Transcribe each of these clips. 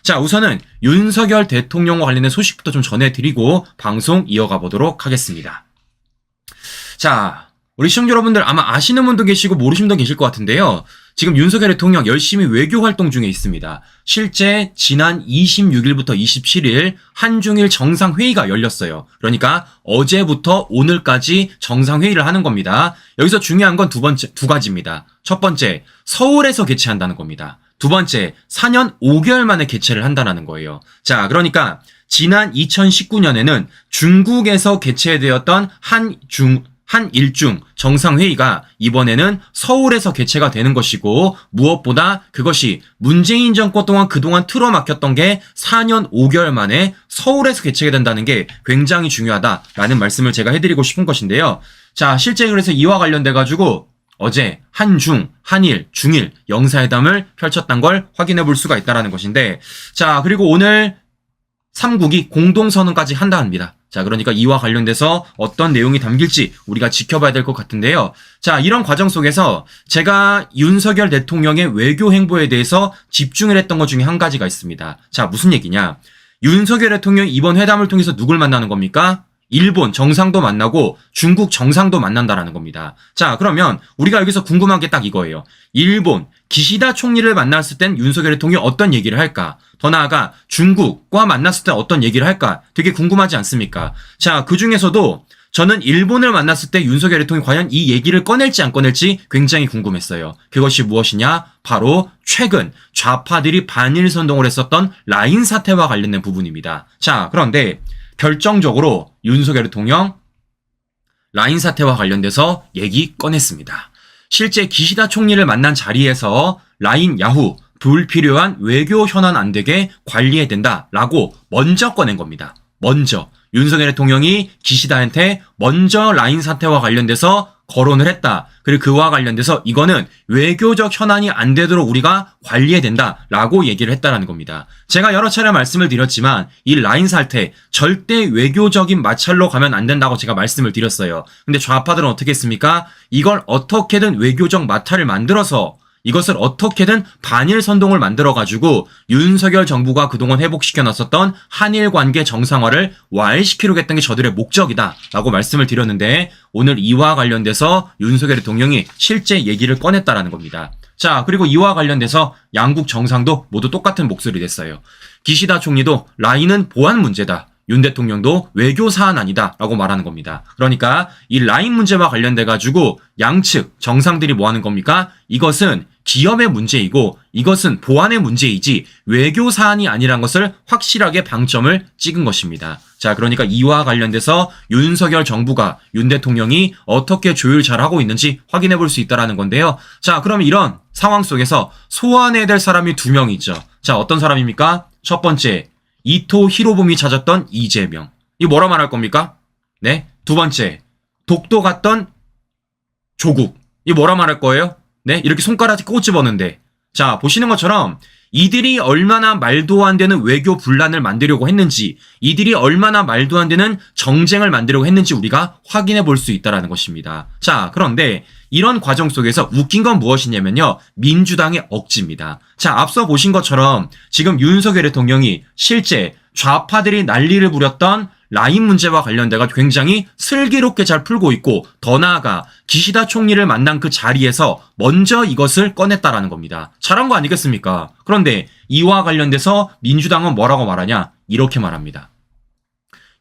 자, 우선은 윤석열 대통령과 관련된 소식부터 좀 전해드리고 방송 이어가 보도록 하겠습니다. 자, 우리 시청자 여러분들 아마 아시는 분도 계시고 모르시는 분도 계실 것 같은데요. 지금 윤석열 대통령 열심히 외교 활동 중에 있습니다. 실제 지난 26일부터 27일 한중일 정상회의가 열렸어요. 그러니까 어제부터 오늘까지 정상회의를 하는 겁니다. 여기서 중요한 건 두 가지입니다. 첫 번째, 서울에서 개최한다는 겁니다. 두 번째, 4년 5개월 만에 개최를 한다는 거예요. 자, 그러니까 지난 2019년에는 중국에서 개최되었던 한일중 정상회의가 이번에는 서울에서 개최가 되는 것이고, 무엇보다 그것이 문재인 정권 동안 그동안 틀어막혔던 게 4년 5개월 만에 서울에서 개최가 된다는 게 굉장히 중요하다라는 말씀을 제가 해드리고 싶은 것인데요. 자, 실제 그래서 이와 관련돼가지고 어제 한중, 한일, 중일 영사회담을 펼쳤던 걸 확인해 볼 수가 있다는 것인데, 자, 그리고 오늘 3국이 공동선언까지 한다 합니다. 자, 그러니까 이와 관련돼서 어떤 내용이 담길지 우리가 지켜봐야 될 것 같은데요. 자, 이런 과정 속에서 제가 윤석열 대통령의 외교 행보에 대해서 집중을 했던 것 중에 한 가지가 있습니다. 자, 무슨 얘기냐? 윤석열 대통령이 이번 회담을 통해서 누굴 만나는 겁니까? 일본 정상도 만나고 중국 정상도 만난다라는 겁니다. 자, 그러면 우리가 여기서 궁금한 게 딱 이거예요. 일본 기시다 총리를 만났을 땐 윤석열 대통령이 어떤 얘기를 할까? 더 나아가 중국과 만났을 때 어떤 얘기를 할까? 되게 궁금하지 않습니까? 자, 그 중에서도 저는 일본을 만났을 때 윤석열 대통령이 과연 이 얘기를 꺼낼지 안 꺼낼지 굉장히 궁금했어요. 그것이 무엇이냐? 바로 최근 좌파들이 반일 선동을 했었던 라인 사태와 관련된 부분입니다. 자, 그런데 결정적으로 윤석열 대통령 라인 사태와 관련돼서 얘기 꺼냈습니다. 실제 기시다 총리를 만난 자리에서 라인 야후 불필요한 외교 현안 안 되게 관리해야 된다라고 먼저 꺼낸 겁니다. 먼저 윤석열 대통령이 기시다한테 먼저 라인 사태와 관련돼서 거론을 했다. 그리고 그와 관련돼서 이거는 외교적 현안이 안 되도록 우리가 관리해야 된다라고 얘기를 했다라는 겁니다. 제가 여러 차례 말씀을 드렸지만 이 라인 사태 절대 외교적인 마찰로 가면 안 된다고 제가 말씀을 드렸어요. 근데 좌파들은 어떻게 했습니까? 이걸 어떻게든 외교적 마찰을 만들어서 이것을 어떻게든 반일 선동을 만들어가지고 윤석열 정부가 그동안 회복시켜놨었던 한일 관계 정상화를 와해시키려고 했던 게 저들의 목적이다라고 말씀을 드렸는데, 오늘 이와 관련돼서 윤석열 대통령이 실제 얘기를 꺼냈다라는 겁니다. 자, 그리고 이와 관련돼서 양국 정상도 모두 똑같은 목소리 냈어요. 기시다 총리도 라인은 보안 문제다. 윤 대통령도 외교 사안 아니다 라고 말하는 겁니다. 그러니까 이 라인 문제와 관련돼 가지고 양측 정상들이 뭐 하는 겁니까? 이것은 기업의 문제이고 이것은 보안의 문제이지 외교 사안이 아니란 것을 확실하게 방점을 찍은 것입니다. 자, 그러니까 이와 관련돼서 윤석열 정부가 윤 대통령이 어떻게 조율 잘하고 있는지 확인해 볼 수 있다는 건데요. 자, 그럼 이런 상황 속에서 소환해야 될 사람이 2명 있죠. 자, 어떤 사람입니까? 첫 번째, 이토 히로부미 찾았던 이재명. 이거 뭐라 말할 겁니까? 네. 두 번째, 독도 갔던 조국. 이거 뭐라 말할 거예요? 네. 이렇게 손가락에 꼬집었는데. 자, 보시는 것처럼 이들이 얼마나 말도 안 되는 외교 분란을 만들려고 했는지, 이들이 얼마나 말도 안 되는 정쟁을 만들려고 했는지 우리가 확인해 볼 수 있다는 것입니다. 자, 그런데 이런 과정 속에서 웃긴 건 무엇이냐면요. 민주당의 억지입니다. 자, 앞서 보신 것처럼 지금 윤석열 대통령이 실제 좌파들이 난리를 부렸던 라인 문제와 관련돼가 굉장히 슬기롭게 잘 풀고 있고, 더 나아가 기시다 총리를 만난 그 자리에서 먼저 이것을 꺼냈다라는 겁니다. 잘한 거 아니겠습니까? 그런데 이와 관련돼서 민주당은 뭐라고 말하냐? 이렇게 말합니다.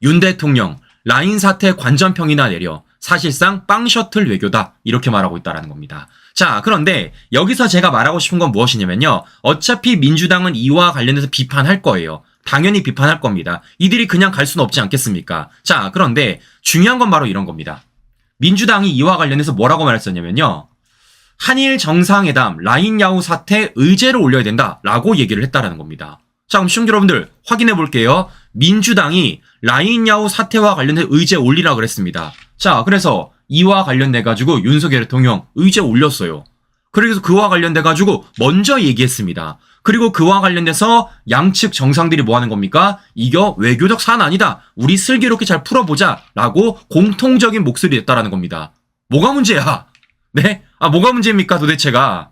윤 대통령 라인 사태 관전평이나 내려 사실상 빵 셔틀 외교다, 이렇게 말하고 있다는 겁니다. 자, 그런데 여기서 제가 말하고 싶은 건 무엇이냐면요. 어차피 민주당은 이와 관련해서 비판할 거예요. 당연히 비판할 겁니다. 이들이 그냥 갈 수는 없지 않겠습니까? 자, 그런데 중요한 건 바로 이런 겁니다. 민주당이 이와 관련해서 뭐라고 말했었냐면요. 한일 정상회담 라인 야후 사태 의제를 올려야 된다라고 얘기를 했다라는 겁니다. 자, 그럼 시청자 여러분들 확인해 볼게요. 민주당이 라인 야후 사태와 관련해 의제 올리라 그랬습니다. 자, 그래서 이와 관련돼 가지고 윤석열 대통령 의제 올렸어요. 그래서 그와 관련돼 가지고 먼저 얘기했습니다. 그리고 그와 관련돼서 양측 정상들이 뭐 하는 겁니까? 이거 외교적 사안 아니다. 우리 슬기롭게 잘 풀어보자 라고 공통적인 목소리 냈다라는 겁니다. 뭐가 문제야? 네? 뭐가 문제입니까 도대체가?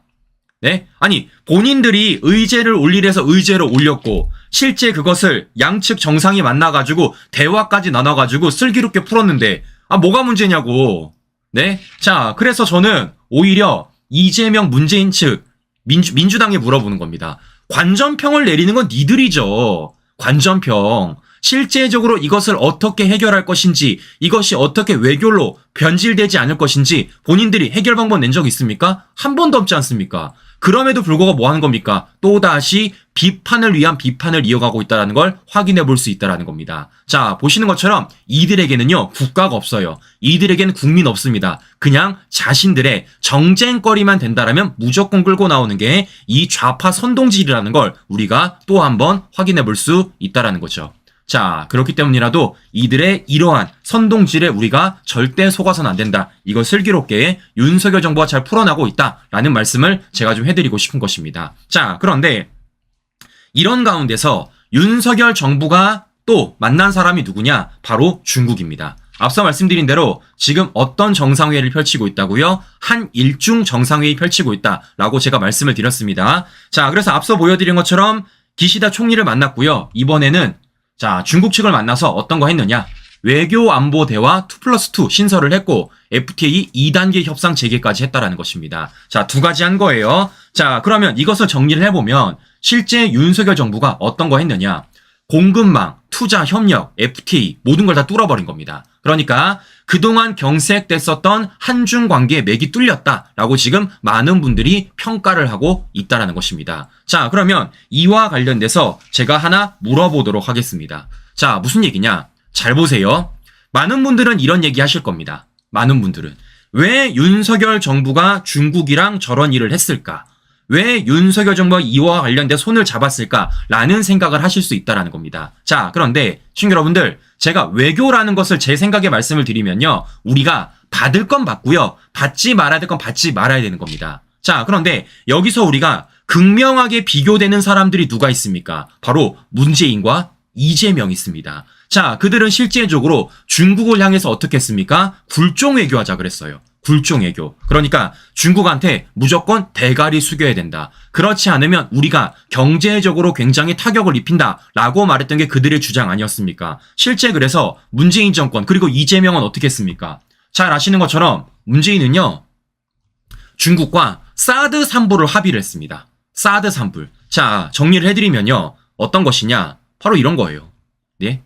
네? 아니, 본인들이 의제를 올리래서 의제를 올렸고, 실제 그것을 양측 정상이 만나가지고, 대화까지 나눠가지고 슬기롭게 풀었는데, 뭐가 문제냐고. 네? 자, 그래서 저는 오히려 이재명 문재인 측, 민주당에 물어보는 겁니다. 관전평을 내리는 건 니들이죠. 관전평. 실제적으로 이것을 어떻게 해결할 것인지, 이것이 어떻게 외교로 변질되지 않을 것인지 본인들이 해결 방법 낸 적 있습니까? 한 번도 없지 않습니까? 그럼에도 불구하고 뭐 하는 겁니까? 또다시 비판을 위한 비판을 이어가고 있다는 걸 확인해 볼 수 있다는 겁니다. 자, 보시는 것처럼 이들에게는요, 국가가 없어요. 이들에게는 국민 없습니다. 그냥 자신들의 정쟁거리만 된다라면 무조건 끌고 나오는 게 이 좌파 선동질이라는 걸 우리가 또 한번 확인해 볼 수 있다는 거죠. 자, 그렇기 때문이라도 이들의 이러한 선동질에 우리가 절대 속아서는 안 된다. 이걸 슬기롭게 윤석열 정부가 잘 풀어나고 있다라는 말씀을 제가 좀 해드리고 싶은 것입니다. 자, 그런데 이런 가운데서 윤석열 정부가 또 만난 사람이 누구냐? 바로 중국입니다. 앞서 말씀드린 대로 지금 어떤 정상회의를 펼치고 있다고요? 한일중 정상회의 펼치고 있다라고 제가 말씀을 드렸습니다. 자, 그래서 앞서 보여드린 것처럼 기시다 총리를 만났고요. 이번에는 자, 중국 측을 만나서 어떤 거 했느냐? 외교 안보 대화 2+2 신설을 했고 FTA 2단계 협상 재개까지 했다라는 것입니다. 자, 두 가지 한 거예요. 자, 그러면 이것을 정리를 해보면 실제 윤석열 정부가 어떤 거 했느냐? 공급망, 투자, 협력, FTA 모든 걸 다 뚫어버린 겁니다. 그러니까 그동안 경색됐었던 한중 관계의 맥이 뚫렸다라고 지금 많은 분들이 평가를 하고 있다는 것입니다. 자, 그러면 이와 관련돼서 제가 하나 물어보도록 하겠습니다. 자, 무슨 얘기냐? 잘 보세요. 많은 분들은 이런 얘기 하실 겁니다. 많은 분들은 왜 윤석열 정부가 중국이랑 저런 일을 했을까? 왜 윤석열 정부가 이와 관련돼 손을 잡았을까라는 생각을 하실 수 있다는 겁니다. 자, 그런데 시청자 여러분들, 제가 외교라는 것을 제 생각에 말씀을 드리면요, 우리가 받을 건 받고요, 받지 말아야 될 건 받지 말아야 되는 겁니다. 자, 그런데 여기서 우리가 극명하게 비교되는 사람들이 누가 있습니까? 바로 문재인과 이재명이 있습니다. 자, 그들은 실제적으로 중국을 향해서 어떻게 했습니까? 굴종 외교하자 그랬어요. 굴종 외교. 그러니까 중국한테 무조건 대가리 숙여야 된다. 그렇지 않으면 우리가 경제적으로 굉장히 타격을 입힌다라고 말했던 게 그들의 주장 아니었습니까? 실제 그래서 문재인 정권 그리고 이재명은 어떻게 했습니까? 잘 아시는 것처럼 문재인은요, 중국과 사드 산불을 합의를 했습니다. 사드 산불. 자, 정리를 해드리면요, 어떤 것이냐? 바로 이런 거예요. 네?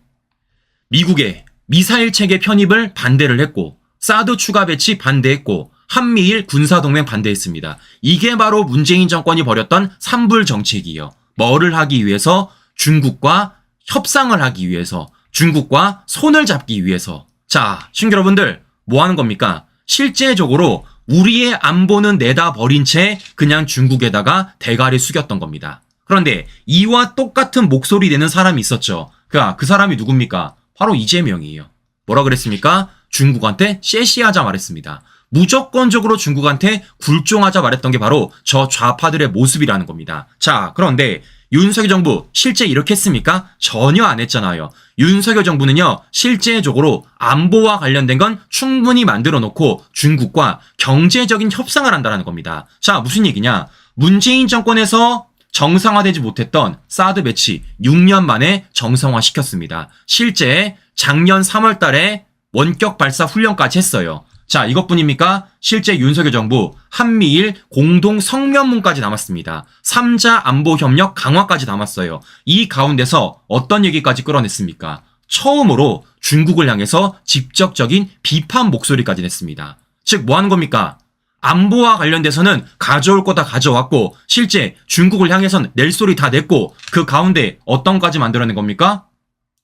미국의 미사일 체계 편입을 반대를 했고 사드 추가 배치 반대했고 한미일 군사동맹 반대했습니다. 이게 바로 문재인 정권이 벌였던 산불 정책이에요. 뭐를 하기 위해서? 중국과 협상을 하기 위해서, 중국과 손을 잡기 위해서. 자, 시청자 여러분들, 뭐 하는 겁니까? 실제적으로 우리의 안보는 내다 버린 채 그냥 중국에다가 대가리 숙였던 겁니다. 그런데 이와 똑같은 목소리 내는 사람이 있었죠. 그 사람이 누굽니까? 바로 이재명이에요. 뭐라 그랬습니까? 중국한테 쎄시하자 말했습니다. 무조건적으로 중국한테 굴종하자 말했던 게 바로 저 좌파들의 모습이라는 겁니다. 자, 그런데 윤석열 정부 실제 이렇게 했습니까? 전혀 안 했잖아요. 윤석열 정부는요, 실제적으로 안보와 관련된 건 충분히 만들어 놓고 중국과 경제적인 협상을 한다는 겁니다. 자, 무슨 얘기냐? 문재인 정권에서 정상화되지 못했던 사드 배치 6년 만에 정상화시켰습니다. 실제 작년 3월 달에 원격 발사 훈련까지 했어요. 자, 이것뿐입니까? 실제 윤석열 정부 한미일 공동 성명문까지 남았습니다. 3자 안보 협력 강화까지 남았어요. 이 가운데서 어떤 얘기까지 끌어냈습니까? 처음으로 중국을 향해서 직접적인 비판 목소리까지 냈습니다. 즉, 뭐 하는 겁니까? 안보와 관련돼서는 가져올 거 다 가져왔고 실제 중국을 향해서는 낼 소리 다 냈고 그 가운데 어떤 까지 만들어낸 겁니까?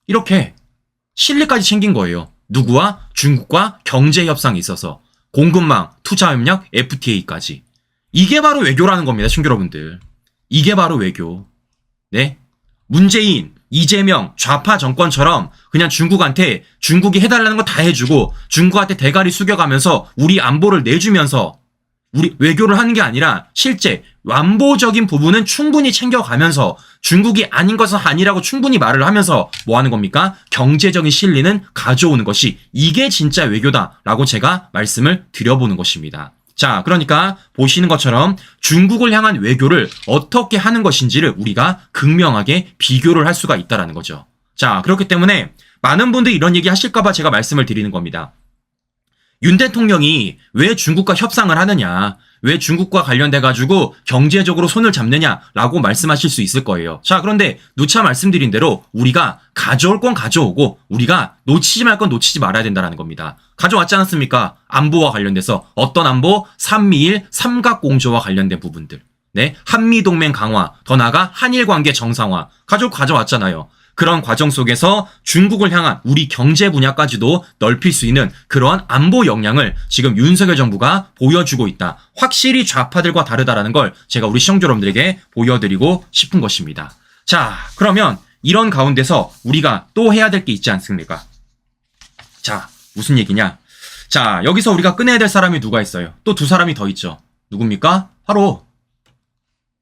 이렇게 신뢰까지 챙긴 거예요. 누구와? 중국과 경제협상이 있어서 공급망, 투자협력, FTA까지. 이게 바로 외교라는 겁니다. 시청자 여러분들. 이게 바로 외교. 네? 문재인, 이재명, 좌파 정권처럼 그냥 중국한테 중국이 해달라는 거 다 해주고 중국한테 대가리 숙여가면서 우리 안보를 내주면서 우리 외교를 하는 게 아니라 실제 안보적인 부분은 충분히 챙겨가면서 중국이 아닌 것은 아니라고 충분히 말을 하면서 뭐 하는 겁니까? 경제적인 실리는 가져오는 것이 이게 진짜 외교다라고 제가 말씀을 드려보는 것입니다. 자, 그러니까 보시는 것처럼 중국을 향한 외교를 어떻게 하는 것인지를 우리가 극명하게 비교를 할 수가 있다는 거죠. 자, 그렇기 때문에 많은 분들이 이런 얘기 하실까봐 제가 말씀을 드리는 겁니다. 윤 대통령이 왜 중국과 협상을 하느냐, 왜 중국과 관련돼가지고 경제적으로 손을 잡느냐라고 말씀하실 수 있을 거예요. 자, 그런데 누차 말씀드린 대로 우리가 가져올 건 가져오고 우리가 놓치지 말 건 놓치지 말아야 된다는 겁니다. 가져왔지 않았습니까? 안보와 관련돼서 어떤 안보? 삼미일 삼각공조와 관련된 부분들. 네, 한미동맹 강화, 더 나아가 한일 관계 정상화 가져왔잖아요. 그런 과정 속에서 중국을 향한 우리 경제 분야까지도 넓힐 수 있는 그러한 안보 역량을 지금 윤석열 정부가 보여주고 있다. 확실히 좌파들과 다르다라는 걸 제가 우리 시청자 여러분들에게 보여드리고 싶은 것입니다. 자, 그러면 이런 가운데서 우리가 또 해야 될 게 있지 않습니까? 자, 무슨 얘기냐? 자, 여기서 우리가 꺼내야 될 사람이 누가 있어요? 또 두 사람이 더 있죠. 누굽니까? 바로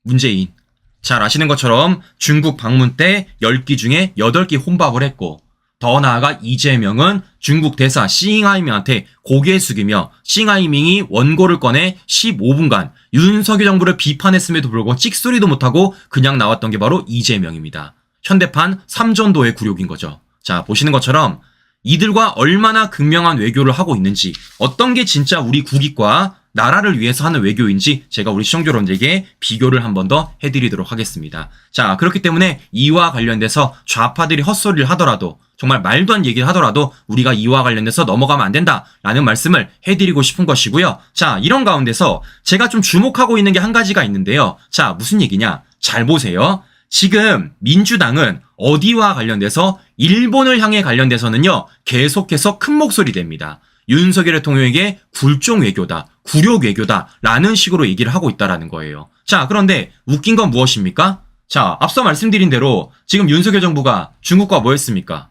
문재인. 잘 아시는 것처럼 중국 방문 때 10기 중에 8기 혼밥을 했고, 더 나아가 이재명은 중국 대사 싱하이밍한테 고개 숙이며 싱하이밍이 원고를 꺼내 15분간 윤석열 정부를 비판했음에도 불구하고 찍소리도 못하고 그냥 나왔던 게 바로 이재명입니다. 현대판 삼전도의 굴욕인 거죠. 자, 보시는 것처럼 이들과 얼마나 극명한 외교를 하고 있는지, 어떤 게 진짜 우리 국익과 나라를 위해서 하는 외교인지 제가 우리 시청자 여러분들에게 비교를 한 번 더 해드리도록 하겠습니다. 자, 그렇기 때문에 이와 관련돼서 좌파들이 헛소리를 하더라도, 정말 말도 안 얘기를 하더라도 우리가 이와 관련돼서 넘어가면 안 된다라는 말씀을 해드리고 싶은 것이고요. 자, 이런 가운데서 제가 좀 주목하고 있는 게 한 가지가 있는데요. 자, 무슨 얘기냐? 잘 보세요. 지금 민주당은 어디와 관련돼서 일본을 향해 관련돼서는요, 계속해서 큰 목소리 냅니다. 윤석열 대통령에게 굴종 외교다, 굴욕 외교다 라는 식으로 얘기를 하고 있다라는 거예요. 자, 그런데 웃긴 건 무엇입니까? 자, 앞서 말씀드린 대로 지금 윤석열 정부가 중국과 뭐 했습니까?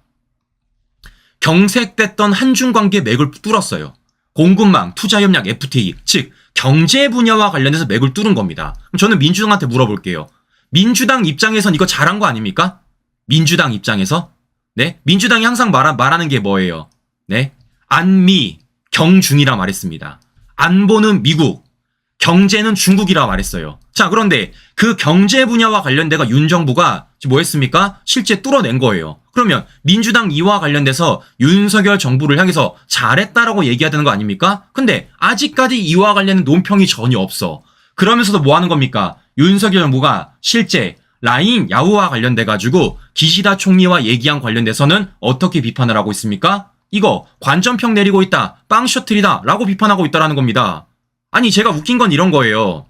경색됐던 한중 관계 맥을 뚫었어요. 공급망, 투자협력, FTA, 즉 경제 분야와 관련해서 맥을 뚫은 겁니다. 그럼 저는 민주당한테 물어볼게요. 민주당 입장에선 이거 잘한 거 아닙니까? 민주당 입장에서? 네? 민주당이 항상 말하는 게 뭐예요? 네? 안미, 경중이라 말했습니다. 안보는 미국, 경제는 중국이라 말했어요. 자, 그런데 그 경제 분야와 관련돼가 윤 정부가 뭐 했습니까? 실제 뚫어낸 거예요. 그러면 민주당 이와 관련돼서 윤석열 정부를 향해서 잘했다라고 얘기해야 되는 거 아닙니까? 근데 아직까지 이와 관련된 논평이 전혀 없어. 그러면서도 뭐 하는 겁니까? 윤석열 정부가 실제 라인 야후와 관련돼가지고 기시다 총리와 얘기한 관련돼서는 어떻게 비판을 하고 있습니까? 이거 관전평 내리고 있다, 빵 셔틀이다 라고 비판하고 있다라는 겁니다. 아니, 제가 웃긴 건 이런 거예요.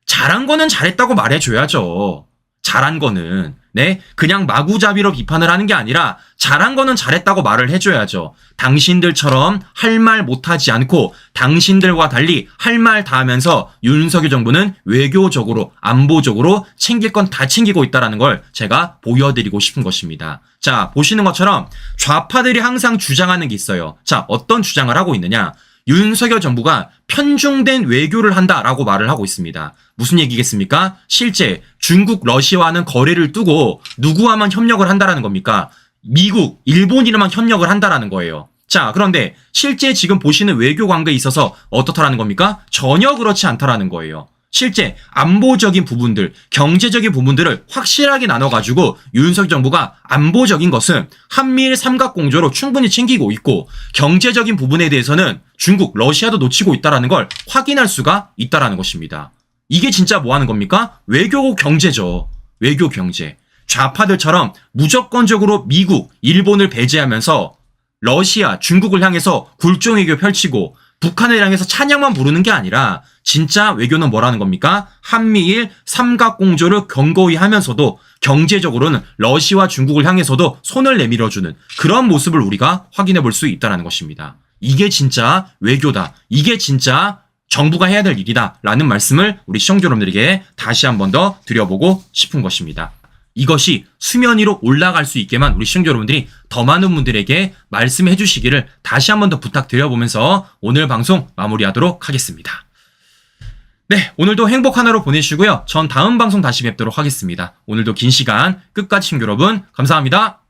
잘한 거는 잘했다고 말해줘야죠. 잘한 거는. 네, 그냥 마구잡이로 비판을 하는 게 아니라 잘한 거는 잘했다고 말을 해줘야죠. 당신들처럼 할 말 못하지 않고 당신들과 달리 할 말 다 하면서 윤석열 정부는 외교적으로, 안보적으로 챙길 건 다 챙기고 있다는 걸 제가 보여드리고 싶은 것입니다. 자, 보시는 것처럼 좌파들이 항상 주장하는 게 있어요. 자, 어떤 주장을 하고 있느냐? 윤석열 정부가 편중된 외교를 한다라고 말을 하고 있습니다. 무슨 얘기겠습니까? 실제 중국, 러시아와는 거래를 두고 누구와만 협력을 한다라는 겁니까? 미국, 일본이랑만 협력을 한다라는 거예요. 자, 그런데 실제 지금 보시는 외교 관계에 있어서 어떻다라는 겁니까? 전혀 그렇지 않다라는 거예요. 실제 안보적인 부분들, 경제적인 부분들을 확실하게 나눠가지고 윤석열 정부가 안보적인 것은 한미일 삼각공조로 충분히 챙기고 있고, 경제적인 부분에 대해서는 중국, 러시아도 놓치고 있다는 걸 확인할 수가 있다는 것입니다. 이게 진짜 뭐 하는 겁니까? 외교 경제죠. 외교 경제. 좌파들처럼 무조건적으로 미국, 일본을 배제하면서 러시아, 중국을 향해서 굴종 외교 펼치고 북한을 향해서 찬양만 부르는 게 아니라 진짜 외교는 뭐라는 겁니까? 한미일 삼각공조를 견고히 하면서도 경제적으로는 러시아와 중국을 향해서도 손을 내밀어주는 그런 모습을 우리가 확인해 볼 수 있다는 것입니다. 이게 진짜 외교다. 이게 진짜 정부가 해야 될 일이다 라는 말씀을 우리 시청자 여러분들에게 다시 한 번 더 드려보고 싶은 것입니다. 이것이 수면 위로 올라갈 수 있게만 우리 시청자 여러분들이 더 많은 분들에게 말씀해 주시기를 다시 한 번 더 부탁드려보면서 오늘 방송 마무리하도록 하겠습니다. 네, 오늘도 행복 하나로 보내시고요. 전 다음 방송 다시 뵙도록 하겠습니다. 오늘도 긴 시간 끝까지 시청자 여러분 감사합니다.